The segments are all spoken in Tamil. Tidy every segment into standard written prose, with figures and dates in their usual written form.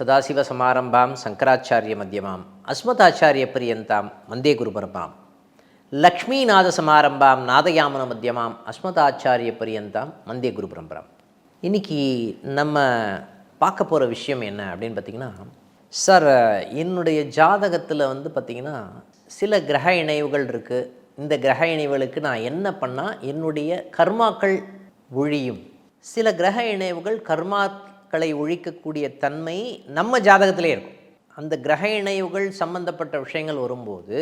சதாசிவசமாரம்பாம் சங்கராச்சாரிய மத்தியமாம் அஸ்மதாச்சாரிய பரியந்தாம் வந்தே குருபரமாம் லக்ஷ்மீநாதசமாரம்பாம் நாதயாமன மத்தியமாம் அஸ்மதாச்சாரிய பரியந்தாம் வந்தே குருபரம்பராம். இன்றைக்கி நம்ம பார்க்க போகிற விஷயம் என்ன அப்படின்னு பார்த்திங்கன்னா, சார் என்னுடைய ஜாதகத்தில் பார்த்திங்கன்னா சில கிரக இணைவுகள் இருக்குது. இந்த கிரக இணைவுகளுக்கு நான் என்ன பண்ணால் என்னுடைய கர்மாக்கள் ஒழியும். சில கிரக இணைவுகள் கர்மாக்களை ஒழிக்கக்கூடிய தன்மை நம்ம ஜாதகத்திலே இருக்கும். அந்த கிரக இணைவுகள் சம்பந்தப்பட்ட விஷயங்கள் வரும்போது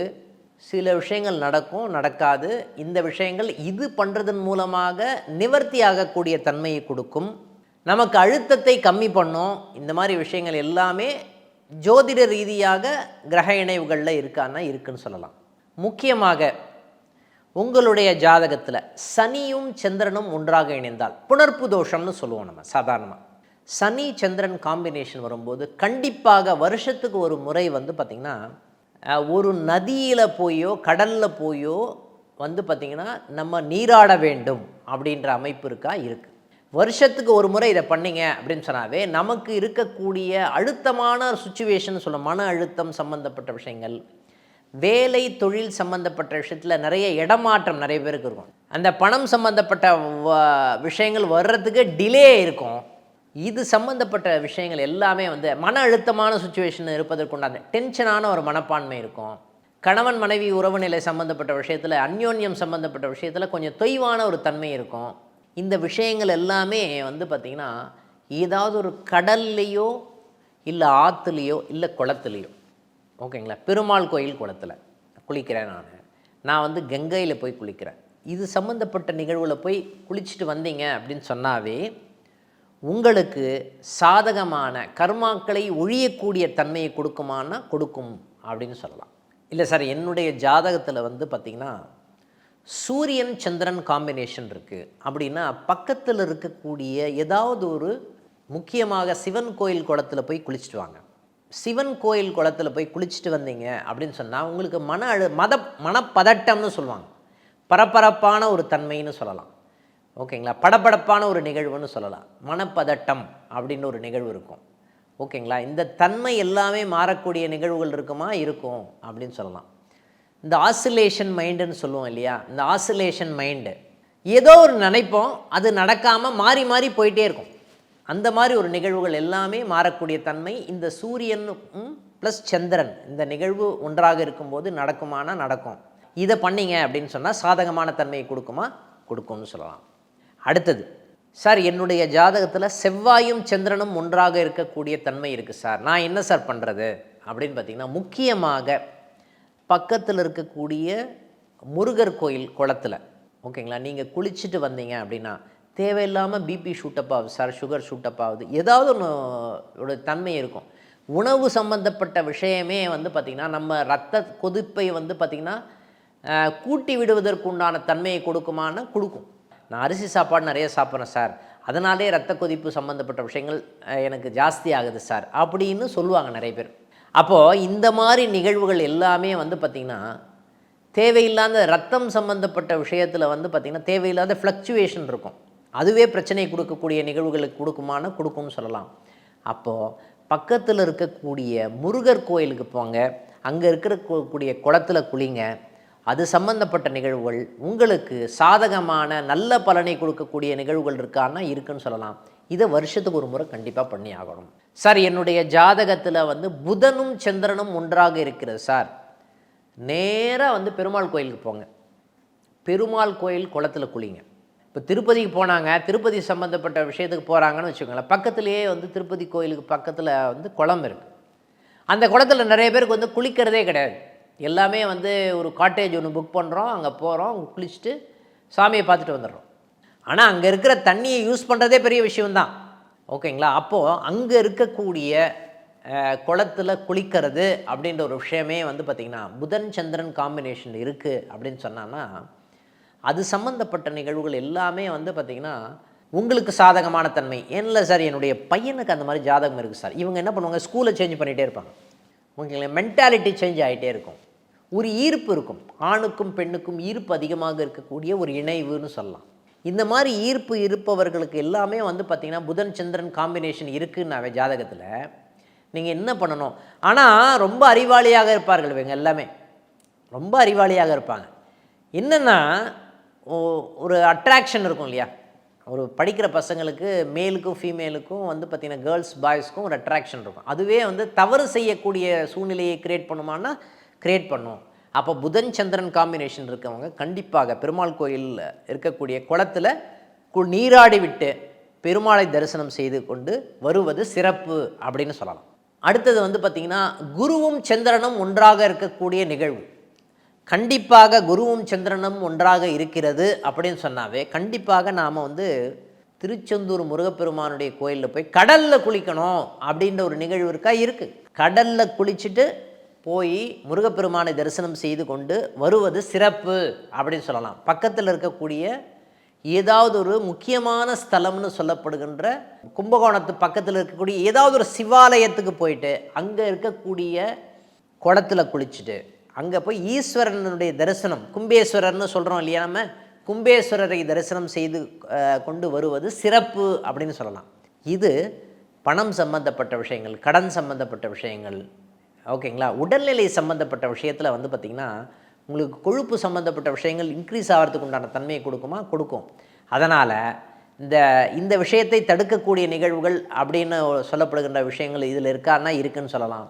சில விஷயங்கள் நடக்கும், நடக்காது. இந்த விஷயங்கள் இது பண்ணுறதன் மூலமாக நிவர்த்தி ஆகக்கூடிய தன்மையை கொடுக்கும், நமக்கு அழுத்தத்தை கம்மி பண்ணும். இந்த மாதிரி விஷயங்கள் எல்லாமே ஜோதிட ரீதியாக கிரக இணைவுகளில் இருக்கான்னா இருக்குன்னு சொல்லலாம். முக்கியமாக உங்களுடைய ஜாதகத்தில் சனியும் சந்திரனும் ஒன்றாக இணைந்தால் புணர்ப்பு தோஷம்னு சொல்லுவோம். நம்ம சாதாரணமாக சனி சந்திரன் காம்பினேஷன் வரும்போது கண்டிப்பாக வருஷத்துக்கு ஒரு முறை பார்த்திங்கன்னா ஒரு நதியில் போயோ கடலில் போயோ பார்த்திங்கன்னா நம்ம நீராட வேண்டும் அப்படின்ற அமைப்பு இருக்குது. வருஷத்துக்கு ஒரு முறை இதை பண்ணிங்க அப்படின்னு சொன்னாவே நமக்கு இருக்கக்கூடிய அழுத்தமான சுச்சுவேஷன் சொல்ல, மன அழுத்தம் சம்மந்தப்பட்ட விஷயங்கள், வேலை தொழில் சம்மந்தப்பட்ட விஷயத்தில் நிறைய இடமாற்றம் நிறைய பேருக்கு இருக்கும். அந்த பணம் சம்மந்தப்பட்ட விஷயங்கள் வர்றதுக்கு டிலே இருக்கும். இது சம்மந்தப்பட்ட விஷயங்கள் எல்லாமே மன அழுத்தமான சுச்சுவேஷன் இருப்பதற்குண்டான டென்ஷனான ஒரு மனப்பான்மை இருக்கும். கணவன் மனைவி உறவு நிலை சம்மந்தப்பட்ட விஷயத்தில், அந்யோன்யம் சம்மந்தப்பட்ட விஷயத்தில் கொஞ்சம் தொய்வான ஒரு தன்மை இருக்கும். இந்த விஷயங்கள் எல்லாமே பார்த்திங்கன்னா ஏதாவது ஒரு கடல்லையோ இல்லை ஆற்றுலையோ இல்லை குளத்துலையோ, ஓகேங்களா, பெருமாள் கோயில் குளத்தில் குளிக்கிறேன், நான் கங்கையில் போய் குளிக்கிறேன், இது சம்மந்தப்பட்ட நிகழ்வில் போய் குளிச்சுட்டு வந்தீங்க அப்படின்னு சொன்னாவே உங்களுக்கு சாதகமான கர்மாக்களை ஒழியக்கூடிய தன்மையை கொடுக்குமானா கொடுக்கும் அப்படின்னு சொல்லலாம். இல்லை சார் என்னுடைய ஜாதகத்தில் பார்த்திங்கன்னா சூரியன் சந்திரன் காம்பினேஷன் இருக்குது அப்படின்னா பக்கத்தில் இருக்கக்கூடிய ஏதாவது ஒரு முக்கியமாக சிவன் கோயில் குளத்தில் போய் குளிச்சுட்டு வாங்க. சிவன் கோயில் குளத்தில் போய் குளிச்சுட்டு வந்தீங்க அப்படின்னு சொன்னால் உங்களுக்கு மனப்பதட்டம்னு சொல்லுவாங்க, பரபரப்பான ஒரு தன்மைன்னு சொல்லலாம், ஓகேங்களா, படபடப்பான ஒரு நிகழ்வுன்னு சொல்லலாம். மனப்பதட்டம் அப்படின்னு ஒரு நிகழ்வு இருக்கும், ஓகேங்களா. இந்த தன்மை எல்லாமே மாறக்கூடிய நிகழ்வுகள் இருக்குமா, இருக்கும் அப்படின்னு சொல்லலாம். இந்த ஆசிலேஷன் மைண்டுன்னு சொல்லுவோம் இல்லையா, இந்த ஆசிலேஷன் மைண்டு ஏதோ ஒரு நினைப்போம், அது நடக்காமல் மாறி மாறி போயிட்டே இருக்கும். அந்த மாதிரி ஒரு நிகழ்வுகள் எல்லாமே மாறக்கூடிய தன்மை இந்த சூரியன் ப்ளஸ் சந்திரன் இந்த நிகழ்வு ஒன்றாக இருக்கும்போது நடக்குமானா நடக்கும். இதை பண்ணிங்க அப்படின்னு சொன்னால் சாதகமான தன்மையை கொடுக்குமா, கொடுக்கும்னு சொல்லலாம். அடுத்தது, சார் என்னுடைய ஜாதகத்தில் செவ்வாயும் சந்திரனும் ஒன்றாக இருக்கக்கூடிய தன்மை இருக்குது சார், நான் என்ன சார் பண்ணுறது அப்படின்னு பார்த்திங்கன்னா, முக்கியமாக பக்கத்தில் இருக்கக்கூடிய முருகர் கோயில் குளத்தில், ஓகேங்களா, நீங்கள் குளிச்சுட்டு வந்தீங்க அப்படின்னா தேவையில்லாமல் பிபி ஷூட்டப் ஆகுது சார், சுகர் ஷூட்டப் ஆகுது, ஏதாவது ஒன்று தன்மை இருக்கும். உணவு சம்பந்தப்பட்ட விஷயமே பார்த்திங்கன்னா நம்ம இரத்த கொதிப்பை பார்த்திங்கன்னா கூட்டி விடுவதற்குண்டான தன்மையை கொடுக்குமானா கொடுக்கும். நான் அரிசி சாப்பாடு நிறைய சாப்பிட்றேன் சார், அதனாலே இரத்த கொதிப்பு சம்மந்தப்பட்ட விஷயங்கள் எனக்கு ஜாஸ்தி ஆகுது சார் அப்படின்னு சொல்லுவாங்க நிறைய பேர். அப்போது இந்த மாதிரி நிகழ்வுகள் எல்லாமே பார்த்திங்கன்னா தேவையில்லாத ரத்தம் சம்மந்தப்பட்ட விஷயத்தில் பார்த்திங்கன்னா தேவையில்லாத ஃப்ளக்சுவேஷன் இருக்கும். அதுவே பிரச்சனை கொடுக்கக்கூடிய நிகழ்வுகளுக்கு கொடுக்குமானா கொடுக்கும்னு சொல்லலாம். அப்போது பக்கத்தில் இருக்கக்கூடிய முருகர் கோயிலுக்கு போங்க, அங்கே இருக்கக்கூடிய குளத்தில் குளிங்க. அது சம்பந்தப்பட்ட நிகழ்வுகள் உங்களுக்கு சாதகமான நல்ல பலனை கொடுக்கக்கூடிய நிகழ்வுகள் இருக்கான்னா இருக்குன்னு சொல்லலாம். இதை வருஷத்துக்கு ஒரு முறை கண்டிப்பாக பண்ணி ஆகணும். சார் என்னுடைய ஜாதகத்தில் புதனும் சந்திரனும் ஒன்றாக இருக்கிறது சார், நேராக பெருமாள் கோயிலுக்கு போங்க, பெருமாள் கோயில் குளத்தில் குளிங்க. இப்போ திருப்பதிக்கு போனாங்க, திருப்பதி சம்மந்தப்பட்ட விஷயத்துக்கு போகிறாங்கன்னு வச்சுக்கோங்களேன், பக்கத்துலேயே திருப்பதி கோயிலுக்கு பக்கத்தில் குளம் இருக்குது. அந்த குளத்தில் நிறைய பேருக்கு குளிக்கிறதே கிடையாது. எல்லாமே ஒரு காட்டேஜ் ஒன்று புக் பண்ணுறோம், அங்கே போகிறோம், குளிச்சுட்டு சாமியை பார்த்துட்டு வந்துடுறோம். ஆனால் அங்கே இருக்கிற தண்ணியை யூஸ் பண்ணுறதே பெரிய விஷயம்தான், ஓகேங்களா. அப்போது அங்கே இருக்கக்கூடிய குளத்தில் குளிக்கிறது அப்படின்ற ஒரு விஷயமே பார்த்திங்கன்னா புதன் சந்திரன் காம்பினேஷன் இருக்குது அப்படின்னு சொன்னான்னா அது சம்மந்தப்பட்ட நிகழ்வுகள் எல்லாமே பார்த்திங்கன்னா உங்களுக்கு சாதகமான தன்மை. ஏன்ல சார் என்னுடைய பையனுக்கு அந்த மாதிரி ஜாதகம் இருக்குது சார், இவங்க என்ன பண்ணுவாங்க, ஸ்கூலை சேஞ்ச் பண்ணிகிட்டே இருப்பாங்க, ஓகேங்களா, மென்டாலிட்டி சேஞ்ச் ஆகிட்டே இருக்கும், ஒரு ஈர்ப்பு இருக்கும், ஆணுக்கும் பெண்ணுக்கும் ஈர்ப்பு அதிகமாக இருக்கக்கூடிய ஒரு இணைவுன்னு சொல்லலாம். இந்த மாதிரி ஈர்ப்பு இருப்பவர்களுக்கு எல்லாமே பார்த்திங்கன்னா புதன் சந்திரன் காம்பினேஷன் இருக்குன்னாவே ஜாதகத்தில் நீங்கள் என்ன பண்ணணும். ஆனால் ரொம்ப அறிவாளியாக இருப்பார்கள் இவங்க எல்லாமே, ரொம்ப அறிவாளியாக இருப்பாங்க. என்னென்னா ஒரு அட்ராக்ஷன் இருக்கும் இல்லையா, ஒரு படிக்கிற பசங்களுக்கு மேலுக்கும் ஃபீமேலுக்கும் வந்து பார்த்திங்கன்னா கேர்ள்ஸ் பாய்ஸ்க்கும் ஒரு அட்ராக்ஷன் இருக்கும். அதுவே வந்து தவறு செய்யக்கூடிய சூழ்நிலையை க்ரியேட் பண்ணுமான்னா க்ரியேட் பண்ணும். அப்போ புதன் சந்திரன் காம்பினேஷன் இருக்கவங்க கண்டிப்பாக பெருமாள் கோயிலில் இருக்கக்கூடிய குளத்தில் நீராடி விட்டு பெருமாளை தரிசனம் செய்து கொண்டு வருவது சிறப்பு அப்படின்னு சொல்லலாம். அடுத்தது வந்து பார்த்திங்கன்னா குருவும் சந்திரனும் ஒன்றாக இருக்கக்கூடிய நிகழ்வு. கண்டிப்பாக குருவும் சந்திரனும் ஒன்றாக இருக்கிறது அப்படின்னு சொன்னாவே கண்டிப்பாக நாம் வந்து திருச்செந்தூர் முருகப்பெருமானுடைய கோயிலில் போய் கடலில் குளிக்கணும் அப்படின்ற ஒரு நிகழ்வு இருக்கா, இருக்குது. கடலில் குளிச்சுட்டு போய் முருகப்பெருமானை தரிசனம் செய்து கொண்டு வருவது சிறப்பு அப்படின்னு சொல்லலாம். பக்கத்தில் இருக்கக்கூடிய ஏதாவது ஒரு முக்கியமான ஸ்தலம்னு சொல்லப்படுகின்ற கும்பகோணத்து பக்கத்தில் இருக்கக்கூடிய ஏதாவது ஒரு சிவாலயத்துக்கு போயிட்டு அங்கே இருக்கக்கூடிய குளத்தில் குளிச்சுட்டு அங்கே போய் ஈஸ்வரனுடைய தரிசனம், கும்பேஸ்வரர்னு சொல்கிறோம் இல்லையா, நம்ம கும்பேஸ்வரரை தரிசனம் செய்து கொண்டு வருவது சிறப்பு அப்படின்னு சொல்லலாம். இது பணம் சம்பந்தப்பட்ட விஷயங்கள், கடன் சம்பந்தப்பட்ட விஷயங்கள், ஓகேங்களா. உடல்நிலை சம்மந்தப்பட்ட விஷயத்தில் வந்து பார்த்திங்கன்னா உங்களுக்கு கொழுப்பு சம்மந்தப்பட்ட விஷயங்கள் இன்க்ரீஸ் ஆகிறதுக்கு உண்டான தன்மையை கொடுக்குமா, கொடுக்கும். அதனால் இந்த விஷயத்தை தடுக்கக்கூடிய நிகழ்வுகள் அப்படின்னு சொல்லப்படுகின்ற விஷயங்கள் இதில் இருக்கான்னா இருக்குன்னு சொல்லலாம்.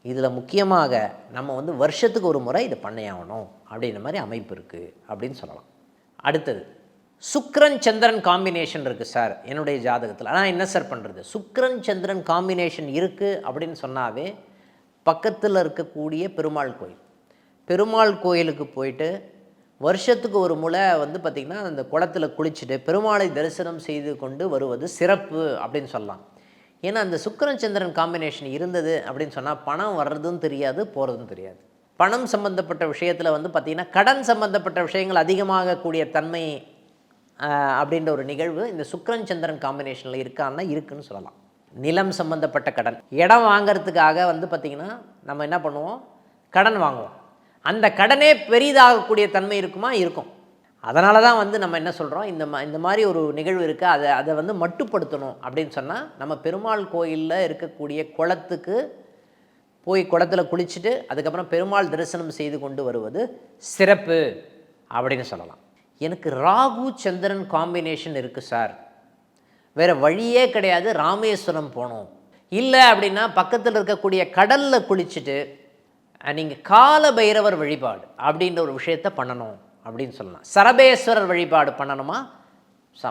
இதில் முக்கியமாக நம்ம வந்து வருஷத்துக்கு ஒரு முறை இதை பண்ணையாகணும் அப்படின்ற மாதிரி அமைப்பு இருக்குது அப்படின்னு சொல்லலாம். அடுத்தது சுக்கிரன் சந்திரன் காம்பினேஷன் இருக்குது சார் என்னுடைய ஜாதகத்தில். ஆனால் என்ன சார் பண்ணுறது, சுக்கிரன் சந்திரன் காம்பினேஷன் இருக்குது அப்படின்னு சொன்னாவே பக்கத்தில் இருக்கக்கூடிய பெருமாள் கோயிலுக்கு போயிட்டு வருஷத்துக்கு ஒரு முறை வந்து பார்த்திங்கன்னா அந்த குளத்தில் குளிச்சுட்டு பெருமாளை தரிசனம் செய்து கொண்டு வருவது சிறப்பு அப்படின்னு சொல்லலாம். ஏன்னா அந்த சுக்கிரன் சந்திரன் காம்பினேஷன் இருந்தது அப்படின்னு சொன்னால் பணம் வர்றதும் தெரியாது, போகிறதும் தெரியாது. பணம் சம்பந்தப்பட்ட விஷயத்தில் வந்து பார்த்திங்கன்னா கடன் சம்பந்தப்பட்ட விஷயங்கள் அதிகமாகக்கூடிய தன்மை அப்படின்ற ஒரு நிகழ்வு இந்த சுக்கிரன் சந்திரன் காம்பினேஷனில் இருக்கான்னா இருக்குன்னு சொல்லலாம். நிலம் சம்பந்தப்பட்ட கடன், இடம் வாங்கிறதுக்காக வந்து பார்த்திங்கன்னா நம்ம என்ன பண்ணுவோம், கடன் வாங்குவோம். அந்த கடனே பெரிதாகக்கூடிய தன்மை இருக்குமா, இருக்கும். அதனால தான் வந்து நம்ம என்ன சொல்கிறோம், இந்த மாதிரி ஒரு நிகழ்வு இருக்குது, அதை வந்து மட்டுப்படுத்தணும் அப்படின்னு சொன்னால் நம்ம பெருமாள் கோயிலில் இருக்கக்கூடிய குளத்துக்கு போய் குளத்தில் குளிச்சுட்டு அதுக்கப்புறம் பெருமாள் தரிசனம் செய்து கொண்டு வருவது சிறப்பு அப்படின்னு சொல்லலாம். எனக்கு ராகு சந்திரன் காம்பினேஷன் இருக்குது சார், வேறு வழியே கிடையாது, ராமேஸ்வரம் போகணும். இல்லை அப்படின்னா பக்கத்தில் இருக்கக்கூடிய கடலில் குளிச்சுட்டு நீங்கள் கால பைரவர் வழிபாடு அப்படின்ற ஒரு விஷயத்தை பண்ணணும் அப்படின்னு சொல்லலாம். சரபேஸ்வரர் வழிபாடு பண்ணணுமா,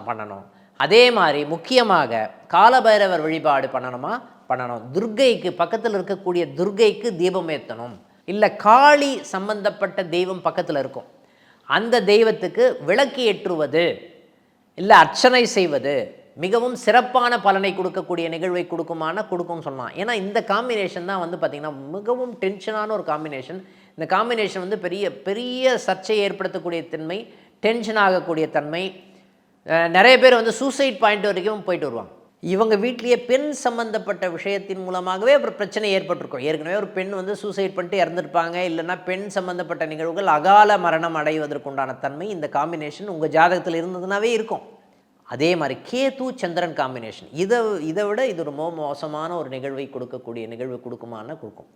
பண்ணணும். அதே மாதிரி முக்கியமாக கால பைரவர் வழிபாடு பண்ணணுமா, பண்ணணும். துர்க்கைக்கு பக்கத்தில் இருக்கக்கூடிய துர்க்கைக்கு தீபம் ஏற்றணும். இல்லை காளி சம்பந்தப்பட்ட தெய்வம் பக்கத்தில் இருக்கும், அந்த தெய்வத்துக்கு விளக்கு ஏற்றுவது இல்லை அர்ச்சனை செய்வது மிகவும் சிறப்பான பலனை கொடுக்கக்கூடிய நிகழ்வை கொடுக்கும்னு சொல்லலாம். ஏன்னா இந்த காம்பினேஷன் தான் வந்து பார்த்திங்கன்னா மிகவும் டென்ஷனான ஒரு காம்பினேஷன். இந்த காம்பினேஷன் வந்து பெரிய பெரிய சர்ச்சையை ஏற்படுத்தக்கூடிய தன்மை, டென்ஷன் ஆகக்கூடிய தன்மை. நிறைய பேர் வந்து சூசைட் பாயிண்ட் வரைக்கும் போயிட்டு வருவாங்க. இவங்க வீட்லேயே பெண் சம்மந்தப்பட்ட விஷயத்தின் மூலமாகவே ஒரு பிரச்சனை ஏற்பட்டிருக்கும். ஏற்கனவே ஒரு பெண் வந்து சூசைட் பண்ணிட்டு இறந்துருப்பாங்க, இல்லைன்னா பெண் சம்மந்தப்பட்ட நிகழ்வுகள் அகால மரணம் அடைவதற்குண்டான தன்மை இந்த காம்பினேஷன் உங்கள் ஜாதகத்தில் இருந்ததுனாவே இருக்கும். அதே மாதிரி கேது சந்திரன் காம்பினேஷன் இதை விட இது ஒரு மோசமான ஒரு நிகழ்வை கொடுக்கக்கூடிய நிகழ்வு கொடுக்குமானா கொடுக்கும்.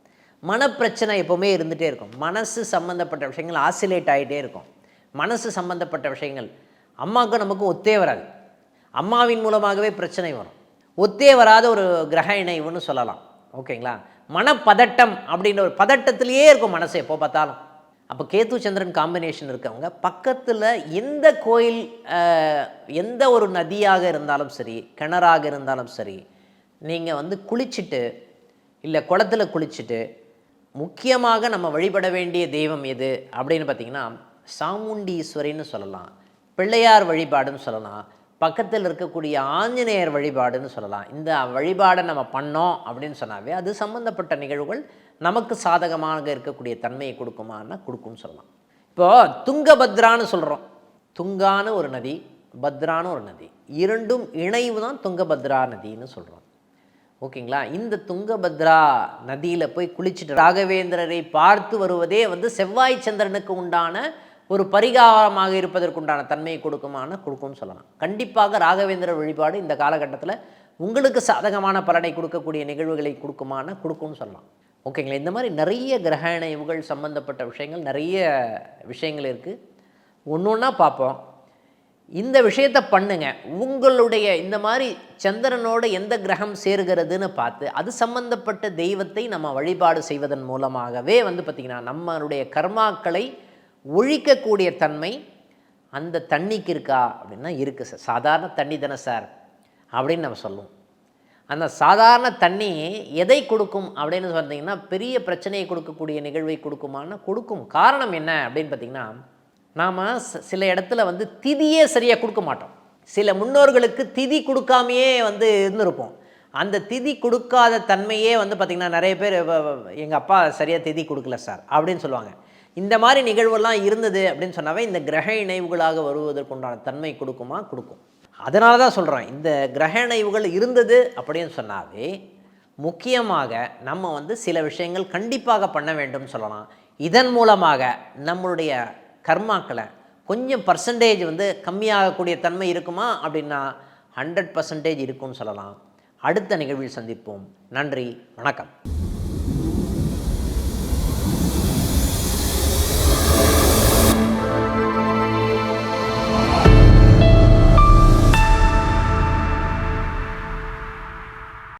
மனப்பிரச்சனை எப்போவுமே இருந்துகிட்டே இருக்கும். மனசு சம்மந்தப்பட்ட விஷயங்கள் ஆசிலேட் ஆகிட்டே இருக்கும். மனசு சம்மந்தப்பட்ட விஷயங்கள் அம்மாவுக்கு நமக்கு ஒத்தே வராது, அம்மாவின் மூலமாகவே பிரச்சனை வரும். ஒத்தே வராத ஒரு கிரக இணைவுன்னு சொல்லலாம். ஓகேங்களா. மனப்பதட்டம் அப்படின்ற ஒரு பதட்டத்திலேயே இருக்கும் மனசு எப்போ பார்த்தாலும். அப்போ கேது சந்திரன் காம்பினேஷன் இருக்கவங்க பக்கத்தில் எந்த கோயில், எந்த ஒரு நதியாக இருந்தாலும் சரி, கிணறாக இருந்தாலும் சரி, நீங்கள் வந்து குளிச்சுட்டு இல்லை குளத்தில் குளிச்சுட்டு முக்கியமாக நம்ம வழிபட வேண்டிய தெய்வம் எது அப்படின்னு பார்த்திங்கன்னா சாமுண்டீஸ்வரின்னு சொல்லலாம், பிள்ளையார் வழிபாடுன்னு சொல்லலாம், பக்கத்தில் இருக்கக்கூடிய ஆஞ்சநேயர் வழிபாடுன்னு சொல்லலாம். இந்த வழிபாடை நம்ம பண்ணோம் அப்படின்னு சொன்னாவே அது சம்மந்தப்பட்ட நிகழ்வுகள் நமக்கு சாதகமாக இருக்கக்கூடிய தன்மையை கொடுக்குமான்னா கொடுக்கும்னு சொல்லலாம். இப்போது துங்கபத்ரான்னு சொல்கிறோம். துங்கான ஒரு நதி, பத்ரான ஒரு நதி, இரண்டும் இணைவு தான் துங்கபத்ரா நதின்னு சொல்கிறோம். ஓகேங்களா. இந்த துங்கபத்ரா நதியில் போய் குளிச்சுட்டு ராகவேந்திரரை பார்த்து வருவதே வந்து செவ்வாய் சந்திரனுக்கு உண்டான ஒரு பரிகாரமாக இருப்பதற்குண்டான தன்மையை கொடுக்கும்னு சொல்லலாம். கண்டிப்பாக ராகவேந்திரர் வழிபாடு இந்த காலகட்டத்தில் உங்களுக்கு சாதகமான பலனை கொடுக்கக்கூடிய நிகழ்வுகளை கொடுக்குமானா கொடுக்கும்னு சொல்லலாம். ஓகேங்களா? இந்த மாதிரி நிறைய கிரக இணைவுகள் சம்மந்தப்பட்ட விஷயங்கள் நிறைய விஷயங்கள் இருக்குது. ஒன்று ஒன்றா பார்ப்போம். இந்த விஷயத்தை பண்ணுங்க. உங்களுடைய இந்த மாதிரி சந்திரனோட எந்த கிரகம் சேர்கிறதுன்னு பார்த்து அது சம்பந்தப்பட்ட தெய்வத்தை நம்ம வழிபாடு செய்வதன் மூலமாகவே பார்த்திங்கன்னா நம்மளுடைய கர்மாக்களை ஒழிக்கக்கூடிய தன்மை அந்த தண்ணிக்கு இருக்கா அப்படின்னா இருக்குது சார். சாதாரண தண்ணி தானே சார் அப்படின்னு நம்ம சொல்லுவோம். அந்த சாதாரண தண்ணி எதை கொடுக்கும் அப்படின்னு பார்த்தீங்கன்னா பெரிய பிரச்சனையை கொடுக்கக்கூடிய நிகழ்வை கொடுக்குமான்னா கொடுக்கும். காரணம் என்ன அப்படின்னு பார்த்திங்கன்னா, நாம் சில இடத்துல திதியே சரியாக கொடுக்க மாட்டோம். சில முன்னோர்களுக்கு திதி கொடுக்காமையே இருந்திருப்போம். அந்த திதி கொடுக்காத தன்மையே பார்த்திங்கன்னா நிறைய பேர் எங்கள் அப்பா சரியாக திதி கொடுக்கல சார் அப்படின்னு சொல்லுவாங்க. இந்த மாதிரி நிகழ்வெல்லாம் இருந்தது அப்படின்னு சொன்னாவே இந்த கிரக இணைவுகளாக வருவதற்குண்டான தன்மை கொடுக்குமா? கொடுக்கும். அதனால தான் சொல்கிறேன், இந்த கிரக இணைவுகள் இருந்தது அப்படின்னு சொன்னாவே முக்கியமாக நம்ம சில விஷயங்கள் கண்டிப்பாக பண்ண வேண்டும் சொல்லலாம். இதன் மூலமாக நம்மளுடைய கர்மாக்களை கொஞ்சம் பர்சன்டேஜ் கம்மியாகக்கூடிய தன்மை இருக்குமா அப்படின்னா 100% இருக்கும்னு சொல்லலாம். அடுத்த நிகழ்வில் சந்திப்போம். நன்றி, வணக்கம்.